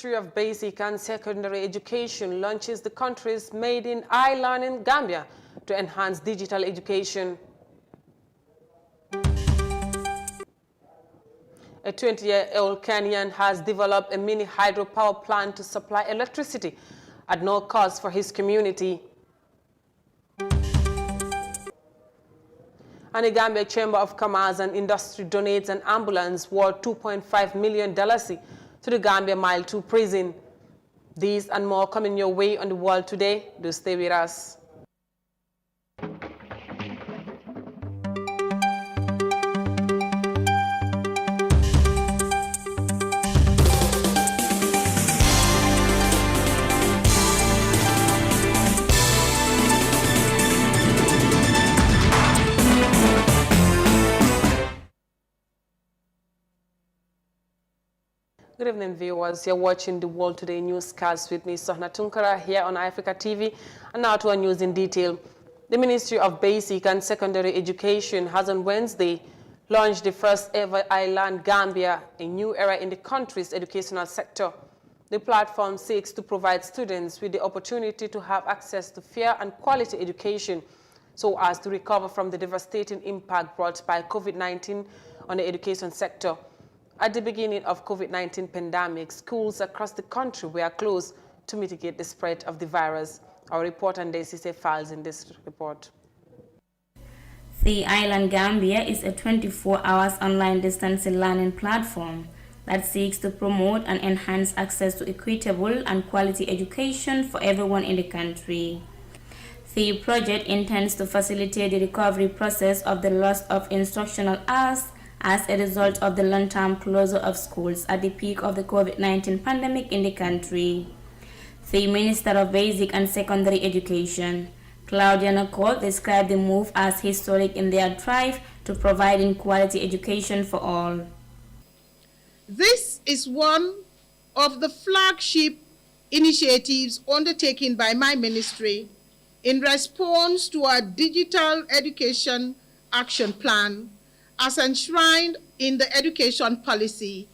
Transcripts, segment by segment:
Ministry of Basic and Secondary Education launches the country's Made in Ireland in Gambia to enhance digital education. A 20-year-old Kenyan has developed a mini hydropower plant to supply electricity at no cost for his community. And the Gambia Chamber of Commerce and Industry donates an ambulance worth $2.5 million to the Gambia Mile 2 prison. These and more coming your way on The World Today. Do stay with us. Good evening, viewers. You're watching The World Today newscast with me, Sohna Tunkara, here on Africa TV. And now to our news in detail. The Ministry of Basic and Secondary Education has on Wednesday launched the first ever Island Gambia, a new era in the country's educational sector. The platform seeks to provide students with the opportunity to have access to fair and quality education so as to recover from the devastating impact brought by COVID-19 on the education sector. At the beginning of COVID-19 pandemic, schools across the country were closed to mitigate the spread of the virus. Our reporter Ndesise files in this report. The Island Gambia is a 24-hour online distance learning platform that seeks to promote and enhance access to equitable and quality education for everyone in the country. The project intends to facilitate the recovery process of the loss of instructional hours as a result of the long-term closure of schools at the peak of the COVID-19 pandemic in the country. The Minister of Basic and Secondary Education, Claudia Nakol, described the move as historic in their drive to providing quality education for all. This is one of the flagship initiatives undertaken by my ministry in response to our Digital Education Action Plan as enshrined in the Education Policy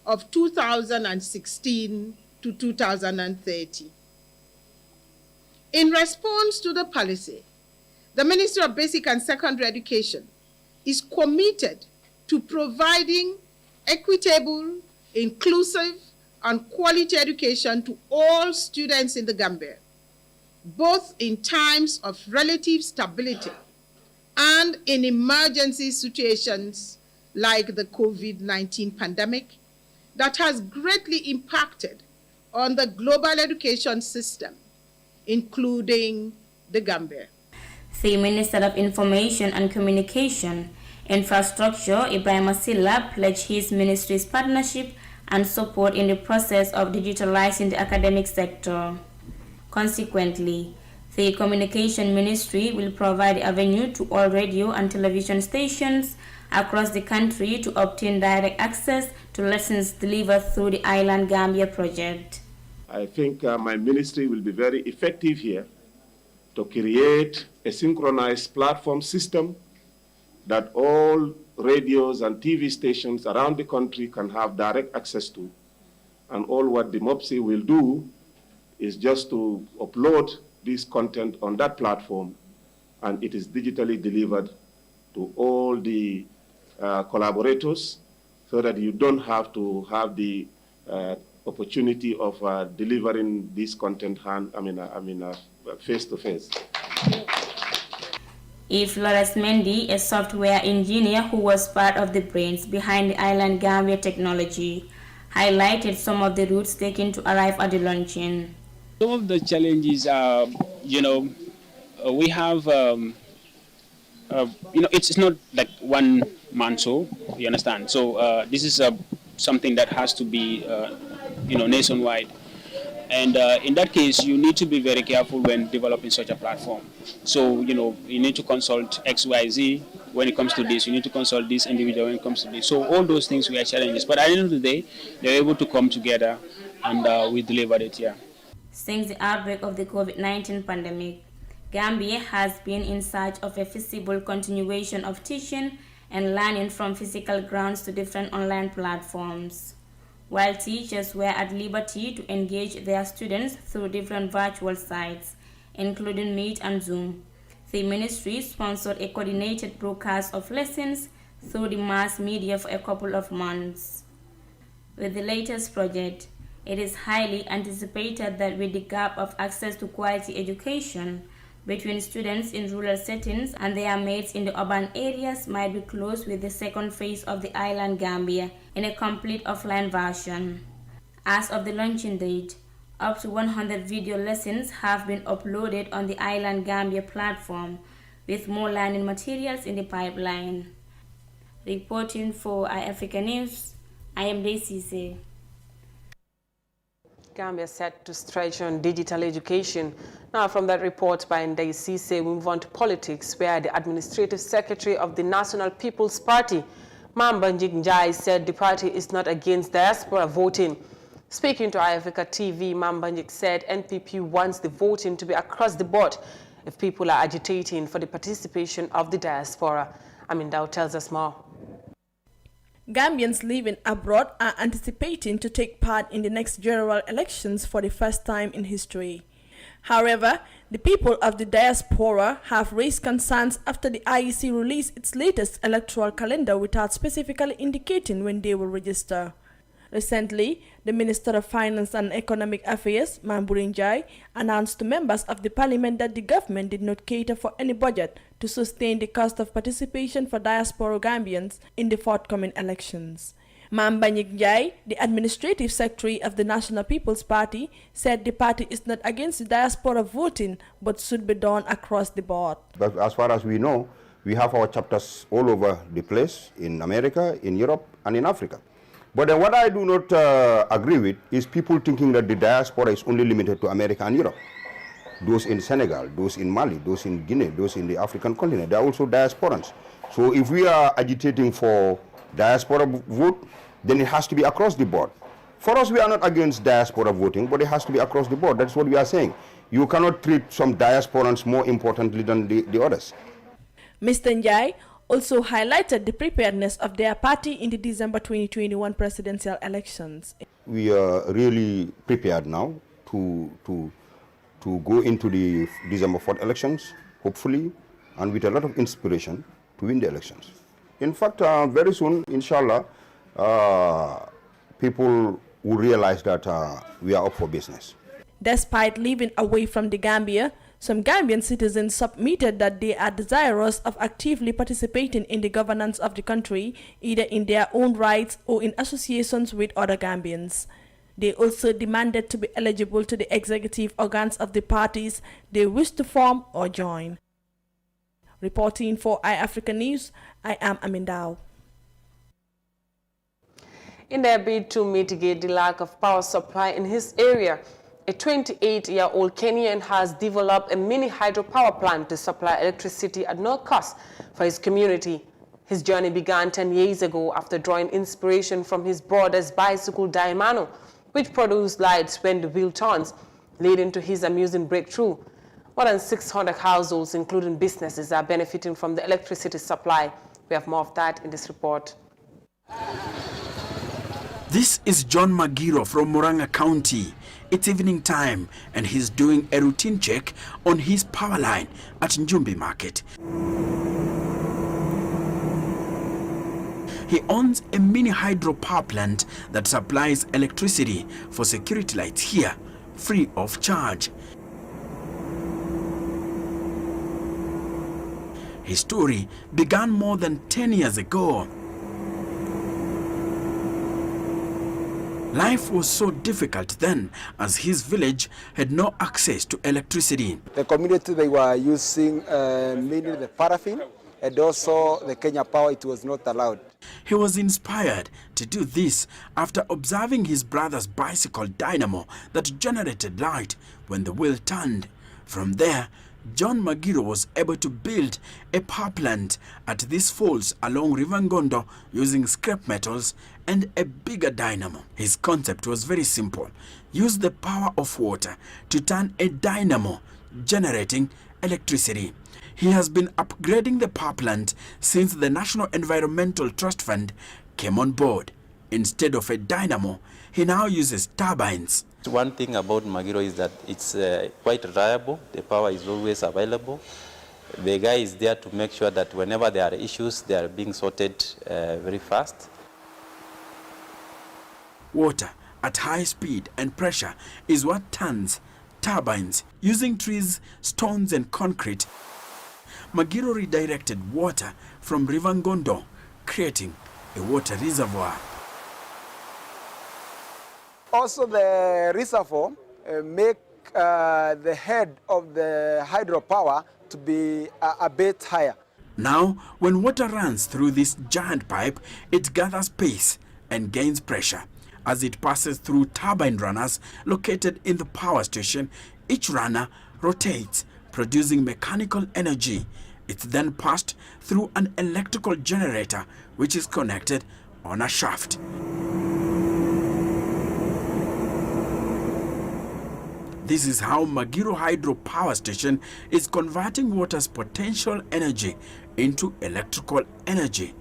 of 2016 to 2030. In response to the policy, the Ministry of Basic and Secondary Education is committed to providing equitable, inclusive, and quality education to all students in the Gambia, both in times of relative stability and in emergency situations like the COVID-19 pandemic that has greatly impacted on the global education system, including the Gambia. The Minister of Information and Communication, Infrastructure, Ibrahim Asila, pledged his ministry's partnership and support in the process of digitalizing the academic sector. Consequently, the Communication Ministry will provide avenue to all radio and television stations across the country to obtain direct access to lessons delivered through the Island Gambia project. I think my ministry will be very effective here to create a synchronized platform system that all radios and TV stations around the country can have direct access to. And all what the MOPSI will do is just to upload this content on that platform, and it is digitally delivered to all the collaborators so that you don't have to have the opportunity of delivering this content face to face. If Flores Mendy, a software engineer who was part of the brains behind the Island Gambia technology, highlighted some of the routes taken to arrive at the launching. Some of the challenges are, we have, it's not like one man show, you understand? So this is something that has to be, nationwide. And in that case, you need to be very careful when developing such a platform. So, you need to consult XYZ when it comes to this. You need to consult this individual when it comes to this. So all those things were challenges. But at the end of the day, they were able to come together and we delivered it, yeah. Since the outbreak of the COVID-19 pandemic, Gambia has been in search of a feasible continuation of teaching and learning from physical grounds to different online platforms. while teachers were at liberty to engage their students through different virtual sites, including Meet and Zoom. The ministry sponsored a coordinated broadcast of lessons through the mass media for a couple of months. With the latest project, it is highly anticipated that with the gap of access to quality education between students in rural settings and their mates in the urban areas might be closed with the second phase of the Island Gambia in a complete offline version. As of the launching date, up to 100 video lessons have been uploaded on the Island Gambia platform, with more learning materials in the pipeline. Reporting for iAfrica News, I am Daisy. Gambia set to stretch on digital education. Now, from that report by Ndai Cisse, we move on to politics, where the Administrative Secretary of the National People's Party, Mambanjik Njai, said the party is not against diaspora voting. Speaking to iAfrica TV, Mambanjik said NPP wants the voting to be across the board if people are agitating for the participation of the diaspora. Amindao tells us more. Gambians living abroad are anticipating to take part in the next general elections for the first time in history. However, the people of the diaspora have raised concerns after the IEC released its latest electoral calendar without specifically indicating when they will register. Recently, the Minister of Finance and Economic Affairs, Mamburin Njai, announced to members of the parliament that the government did not cater for any budget to sustain the cost of participation for diaspora Gambians in the forthcoming elections. Mambanjik Njai, the Administrative Secretary of the National People's Party, said the party is not against the diaspora voting but should be done across the board. But as far as we know, we have our chapters all over the place, in America, in Europe, and in Africa. But what I do not agree with is people thinking that the diaspora is only limited to America and Europe. Those in Senegal, those in Mali, those in Guinea, those in the African continent, they are also diasporans. So if we are agitating for diaspora vote, then it has to be across the board. For us, we are not against diaspora voting, but it has to be across the board. That's what we are saying. You cannot treat some diasporans more importantly than the others. Mr. Njai also highlighted the preparedness of their party in the December 2021 presidential elections. We are really prepared now to go into the December 4th elections, hopefully, and with a lot of inspiration to win the elections. In fact, very soon, inshallah, people will realize that we are up for business. Despite living away from the Gambia, some Gambian citizens submitted that they are desirous of actively participating in the governance of the country, either in their own rights or in associations with other Gambians. They also demanded to be eligible to the executive organs of the parties they wish to form or join. Reporting for iAfrica News, I am Amindao. In their bid to mitigate the lack of power supply in his area, a 28-year-old Kenyan has developed a mini hydropower plant to supply electricity at no cost for his community. His journey began 10 years ago after drawing inspiration from his brother's bicycle Daimano, which produced lights when the wheel turns, leading to his amusing breakthrough. More than 600 households, including businesses, are benefiting from the electricity supply. We have more of that in this report. This is John Magiro from Murang'a County. It's evening time and he's doing a routine check on his power line at Njumbi Market. He owns a mini hydro power plant that supplies electricity for security lights here, free of charge. His story began more than 10 years ago. Life was so difficult then, as his village had no access to electricity. The community, they were using mainly the paraffin, and also the Kenya Power, it was not allowed. He was inspired to do this after observing his brother's bicycle dynamo that generated light when the wheel turned. From there, John Magiro was able to build a power plant at these falls along River Ngondo using scrap metals and a bigger dynamo. His concept was very simple. Use the power of water to turn a dynamo, generating electricity. He has been upgrading the power plant since the National Environmental Trust Fund came on board. Instead of a dynamo, he now uses turbines. One thing about Magiro is that it's quite reliable. The power is always available. The guy is there to make sure that whenever there are issues, they are being sorted very fast. Water at high speed and pressure is what turns turbines. Using trees, stones and concrete, Magiro redirected water from River Ngondo, creating a water reservoir. Also, the reservoir make the head of the hydropower to be a bit higher. Now, when water runs through this giant pipe, it gathers pace and gains pressure. As it passes through turbine runners located in the power station, each runner rotates, producing mechanical energy. It's then passed through an electrical generator, which is connected on a shaft. This is how Magiro Hydro Power Station is converting water's potential energy into electrical energy,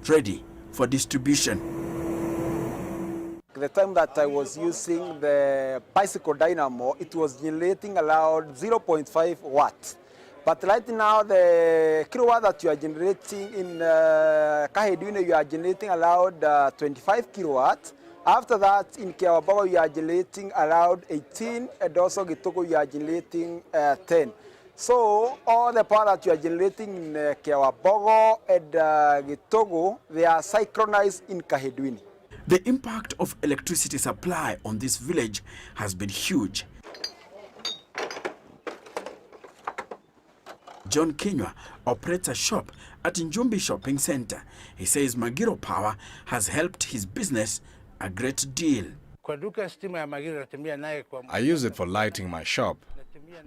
ready for distribution. The time that I was using the bicycle dynamo, it was generating around 0.5 watts. But right now, the kilowatt that you are generating in Kahedwina, you are generating around 25 kilowatts. After that, in Kiawabago, you are generating around 18, and also Gitoko, you are generating 10. So all the power that you are generating in Kiawabago and Gitoko, they are synchronized in Kahedwini. The impact of electricity supply on this village has been huge. John Kinywa operates a shop at Njumbi Shopping Center. He says Magiro Power has helped his business a great deal. I use it for lighting my shop,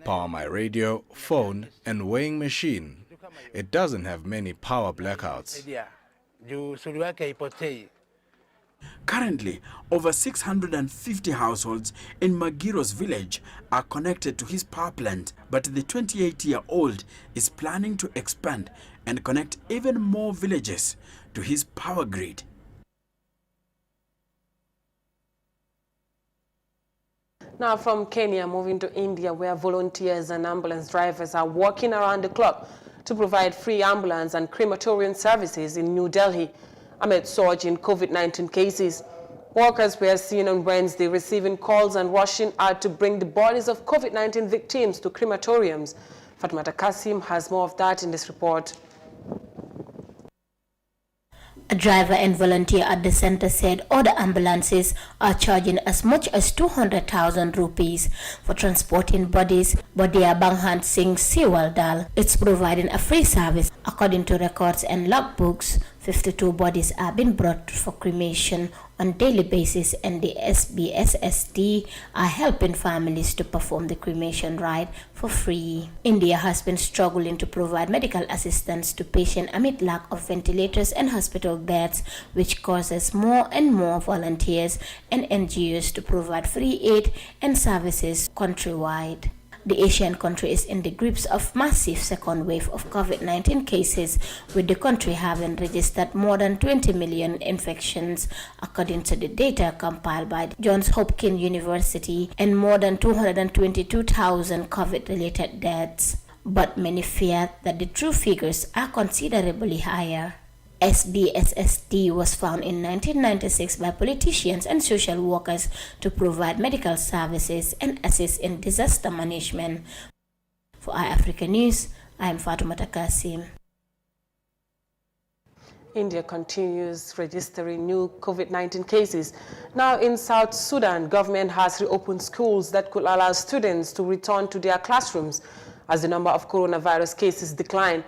power my radio, phone, and weighing machine. It doesn't have many power blackouts. Currently, over 650 households in Magiro's village are connected to his power plant, but the 28-year-old is planning to expand and connect even more villages to his power grid. Now from Kenya, moving to India, where volunteers and ambulance drivers are working around the clock to provide free ambulance and crematorium services in New Delhi amid surge in COVID-19 cases. Workers were seen on Wednesday receiving calls and rushing out to bring the bodies of COVID-19 victims to crematoriums. Fatmata Kasim has more of that in this report. A driver and volunteer at the center said other ambulances are charging as much as 200,000 rupees for transporting bodies, but their Banghant Singh Sewaldal is providing a free service. According to records and logbooks, 52 bodies are being brought for cremation on daily basis, and the SBSSD are helping families to perform the cremation rite for free. India has been struggling to provide medical assistance to patients amid lack of ventilators and hospital beds, which causes more and more volunteers and NGOs to provide free aid and services countrywide. The Asian country is in the grips of massive second wave of COVID-19 cases, with the country having registered more than 20 million infections, according to the data compiled by Johns Hopkins University, and more than 222,000 COVID-related deaths. But many fear that the true figures are considerably higher. SBSSD was found in 1996 by politicians and social workers to provide medical services and assist in disaster management. For iAfrica News, I am Fatoumata Kasim. India continues registering new COVID-19 cases. Now in South Sudan, government has reopened schools that could allow students to return to their classrooms as the number of coronavirus cases decline.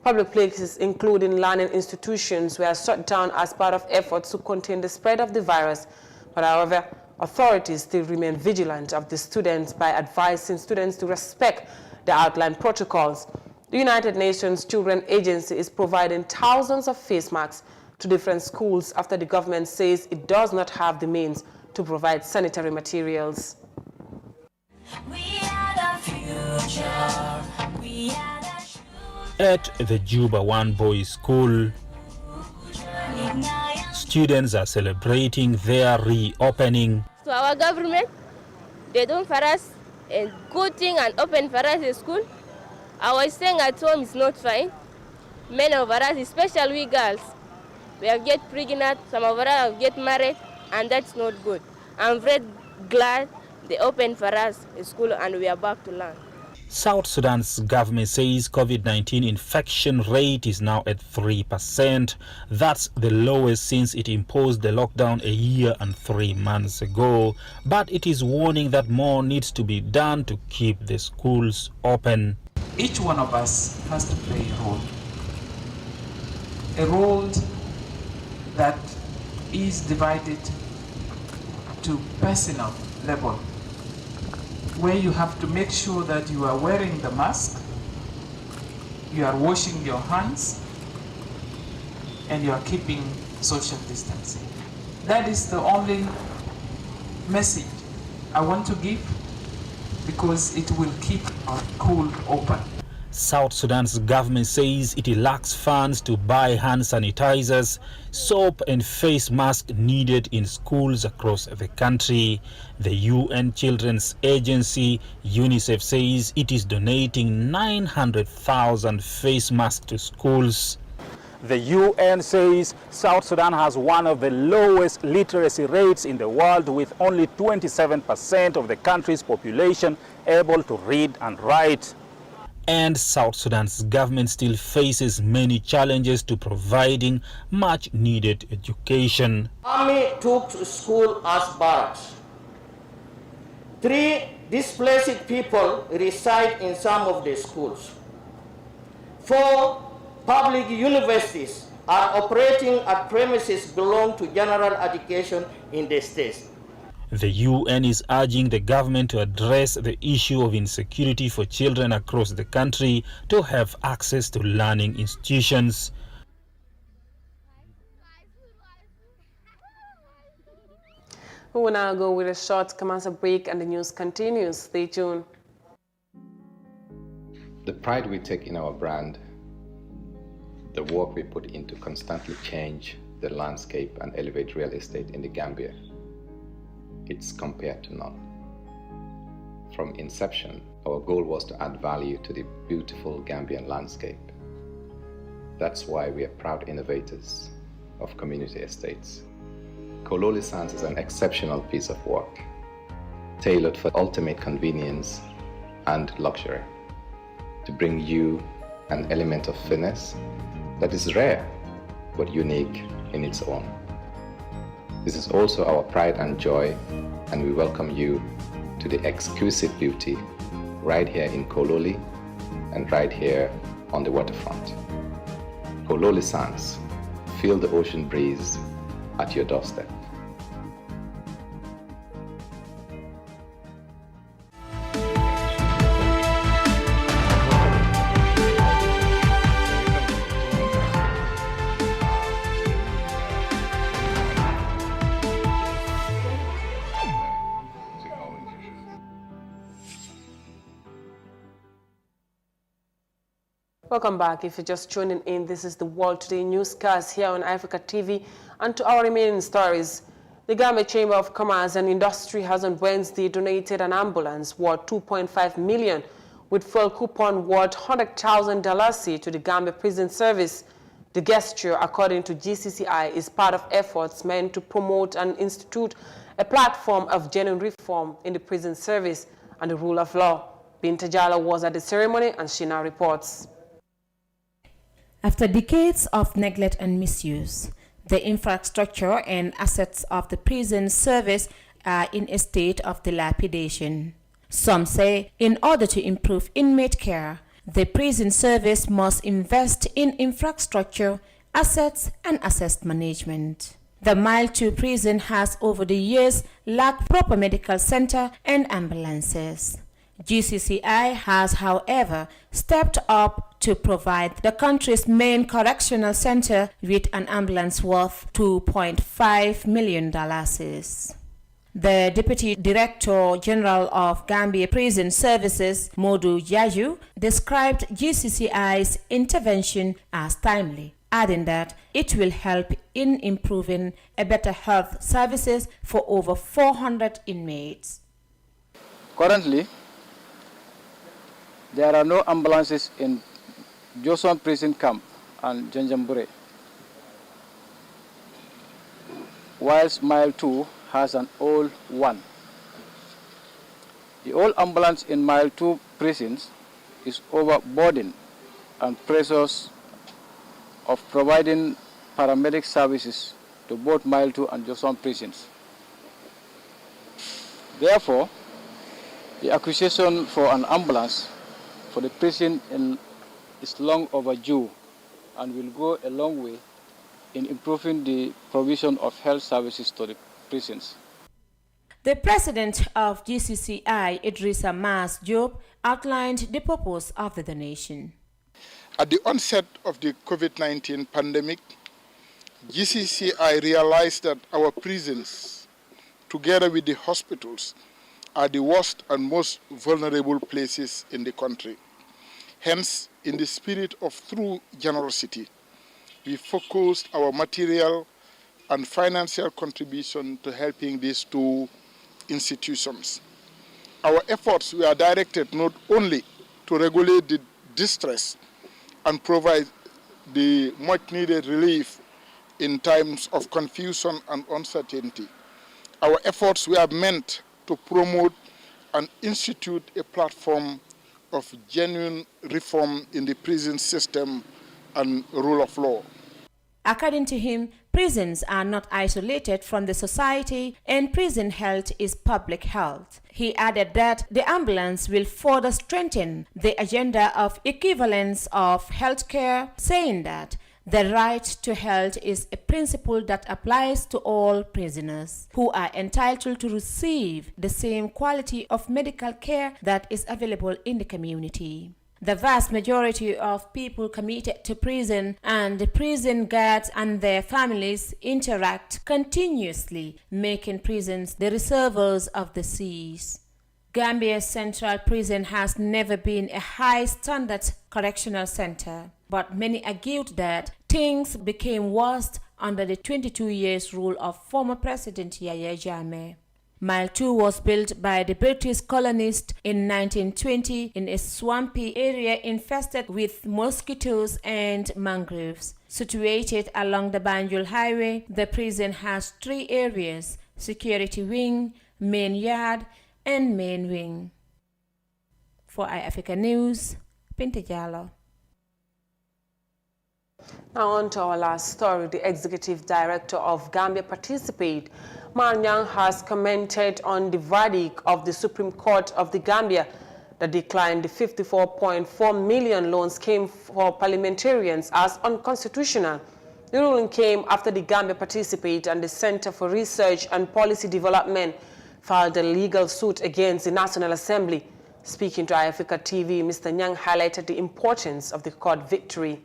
Public places, including learning institutions, were shut down as part of efforts to contain the spread of the virus. But however, authorities still remain vigilant of the students by advising students to respect the outlined protocols. The United Nations Children Agency is providing thousands of face masks to different schools after the government says it does not have the means to provide sanitary materials. We are the future. We are At the Juba One Boys School, students are celebrating their reopening. So our government, they don't for us a good thing and open for us a school. Our staying at home is not fine. Many of us, especially we girls, we have get pregnant, some of us have get married, and that's not good. I'm very glad they opened for us a school and we are back to learn. South Sudan's government says COVID-19 infection rate is now at 3%. That's the lowest since it imposed the lockdown a year and 3 months ago. But it is warning that more needs to be done to keep the schools open. Each one of us has to play a role that is divided to personal level, where you have to make sure that you are wearing the mask, you are washing your hands, and you are keeping social distancing. That is the only message I want to give, because it will keep our school open. South Sudan's government says it lacks funds to buy hand sanitizers, soap and face masks needed in schools across the country. The UN Children's Agency, UNICEF, says it is donating 900,000 face masks to schools. The UN says South Sudan has one of the lowest literacy rates in the world, with only 27% of the country's population able to read and write. And South Sudan's government still faces many challenges to providing much needed education. Army took to school as barracks. 3 displaced people reside in some of the schools. 4 public universities are operating at premises belong to general education in the state. The UN is urging the government to address the issue of insecurity for children across the country to have access to learning institutions. We will now go with a short commercial break and the news continues. Stay tuned. The pride we take in our brand, the work we put into constantly change the landscape and elevate real estate in the Gambia, it's compared to none. From inception, our goal was to add value to the beautiful Gambian landscape. That's why we are proud innovators of community estates. Kololi Sands is an exceptional piece of work, tailored for ultimate convenience and luxury, to bring you an element of finesse that is rare but unique in its own. This is also our pride and joy, and we welcome you to the exquisite beauty right here in Kololi and right here on the waterfront. Kololi Sands, feel the ocean breeze at your doorstep. Welcome back. If you're just tuning in, this is the World Today newscast here on Africa TV. And to our remaining stories, the Gambia Chamber of Commerce and Industry has on Wednesday donated an ambulance worth $2.5 million with fuel coupon worth $100,000 to the Gambia Prison Service. The gesture, according to GCCI, is part of efforts meant to promote and institute a platform of genuine reform in the prison service and the rule of law. Binta Jala was at the ceremony and she now reports. After decades of neglect and misuse, the infrastructure and assets of the prison service are in a state of dilapidation. Some say in order to improve inmate care, the prison service must invest in infrastructure, assets, and asset management. The Mile 2 prison has over the years lacked proper medical center and ambulances. GCCI has, however, stepped up to provide the country's main correctional center with an ambulance worth $2.5 million. The Deputy Director General of Gambia Prison Services, Modu Yaju, described GCCI's intervention as timely. adding that it will help in improving a better health services for over 400 inmates. Currently, there are no ambulances in Joson Prison Camp and Janjambure, whilst Mile 2 has an old one. The old ambulance in Mile 2 prisons is overburdened and pressures of providing paramedic services to both Mile 2 and Joson prisons. Therefore, the acquisition for an ambulance for the prison is long overdue and will go a long way in improving the provision of health services to the prisons. The president of GCCI, Idrissa Mas Diop, outlined the purpose of the donation. At the onset of the COVID-19 pandemic, GCCI realized that our prisons, together with the hospitals, are the worst and most vulnerable places in the country. Hence, in the spirit of true generosity, we focused our material and financial contribution to helping these two institutions. Our efforts were directed not only to regulate the distress and provide the much-needed relief in times of confusion and uncertainty. Our efforts were meant to promote and institute a platform of genuine reform in the prison system and rule of law. According to him, prisons are not isolated from the society and prison health is public health. He added that the ambulance will further strengthen the agenda of equivalence of healthcare, saying that the right to health is a principle that applies to all prisoners who are entitled to receive the same quality of medical care that is available in the community. The vast majority of people committed to prison and the prison guards and their families interact continuously, making prisons the reservoirs of the seas. Gambia's Central Prison has never been a high-standard correctional center, but many argued that things became worse under the 22 years rule of former President Yahya Jammeh. Mile 2 was built by the British colonists in 1920 in a swampy area infested with mosquitoes and mangroves. Situated along the Banjul Highway, the prison has 3 areas: security wing, main yard, and main wing. For iAfrica News, Pinta Jallow. Now on to our last story. The executive director of Gambia Participate, Mar Nyang, has commented on the verdict of the Supreme Court of the Gambia that declined the 54.4 million loan scheme for parliamentarians as unconstitutional. The ruling came after the Gambia Participate and the Center for Research and Policy Development filed a legal suit against the National Assembly. Speaking to iAfrica TV, Mr. Nyang highlighted the importance of the court victory.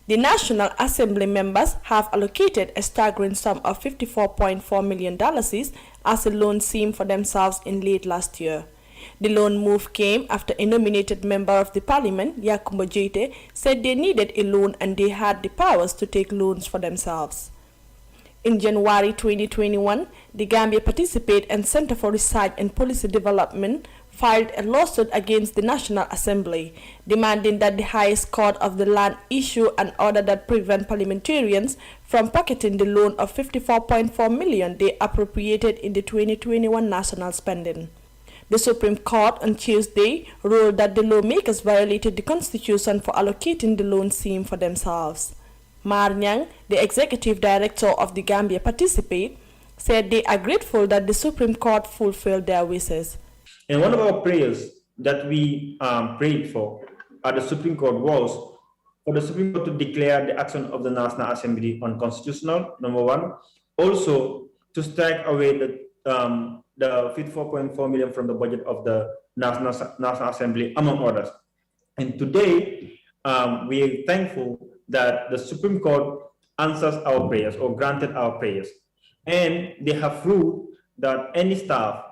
The National Assembly members have allocated a staggering sum of $54.4 million as a loan scheme for themselves in late last year. The loan move came after a nominated member of the parliament, Yakumbo Jete, said they needed a loan and they had the powers to take loans for themselves. In January 2021, the Gambia Participate and Center for Research and Policy Development filed a lawsuit against the National Assembly, demanding that the highest court of the land issue an order that prevent parliamentarians from pocketing the loan of $54.4 million they appropriated in the 2021 national spending. The Supreme Court on Tuesday ruled that the lawmakers violated the Constitution for allocating the loan scheme for themselves. Mar Nyang, the executive director of the Gambia Participate, said they are grateful that the Supreme Court fulfilled their wishes. And one of our prayers that we prayed for at the Supreme Court was for the Supreme Court to declare the action of the National Assembly unconstitutional, number one. Also, to strike away the $54.4 million from the budget of the National Assembly, among others. And today, we are thankful that the Supreme Court answers our prayers or granted our prayers. And they have ruled that any staff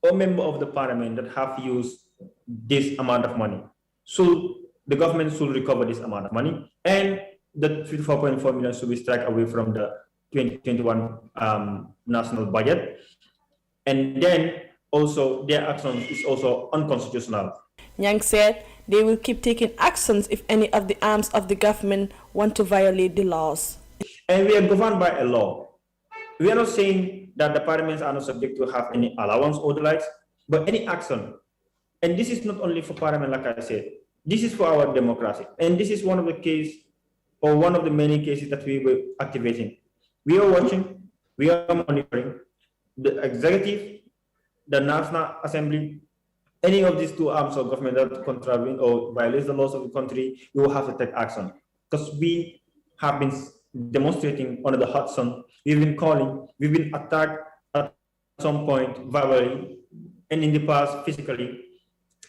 or member of the parliament that have used this amount of money should the government should recover this amount of money, and the 54.4 million should be struck away from the 2021 national budget. And then also their action is also unconstitutional. Nyang said they will keep taking actions if any of the arms of the government want to violate the laws. And we are governed by a law. We are not saying that the parliaments are not subject to have any allowance or the likes, but any action. And this is not only for parliament, like I said, this is for our democracy. And this is one of the cases, or one of the many cases that we were activating. We are watching, we are monitoring the executive, the National Assembly, any of these two arms of government that contravene or violate the laws of the country, we will have to take action. Because we have been demonstrating under the hot sun, we've been calling, we've been attacked at some point verbally, and in the past physically.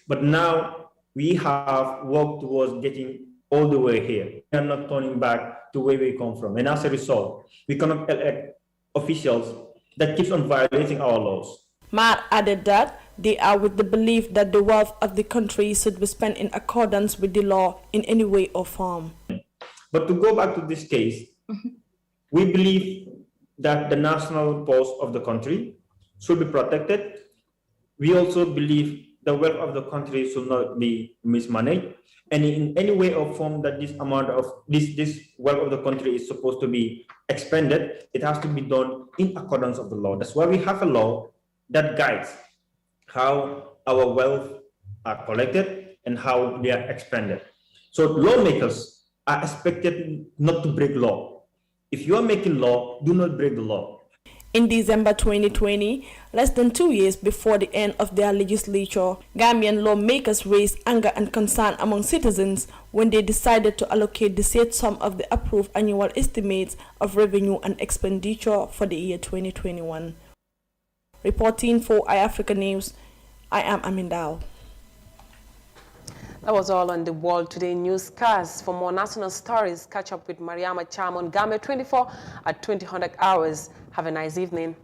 But now we have worked towards getting all the way here. We are not turning back to where we come from. And as a result, we cannot elect officials that keeps on violating our laws. Matt added that they are with the belief that the wealth of the country should be spent in accordance with the law in any way or form. But to go back to this case, we believe that the national purse of the country should be protected. We also believe the wealth of the country should not be mismanaged. And in any way or form that this amount of this wealth of the country is supposed to be expended, it has to be done in accordance of the law. That's why we have a law that guides how our wealth are collected and how they are expended. So lawmakers are expected not to break law. If you are making law, do not break the law. In December 2020, less than 2 years before the end of their legislature, Gambian lawmakers raised anger and concern among citizens when they decided to allocate the said sum of the approved annual estimates of revenue and expenditure for the year 2021. Reporting for iAfrica News, I am Amindao. That was all on the World Today newscast. For more national stories, catch up with Mariama Cham on Gambia 24 at 2000 hours. Have a nice evening.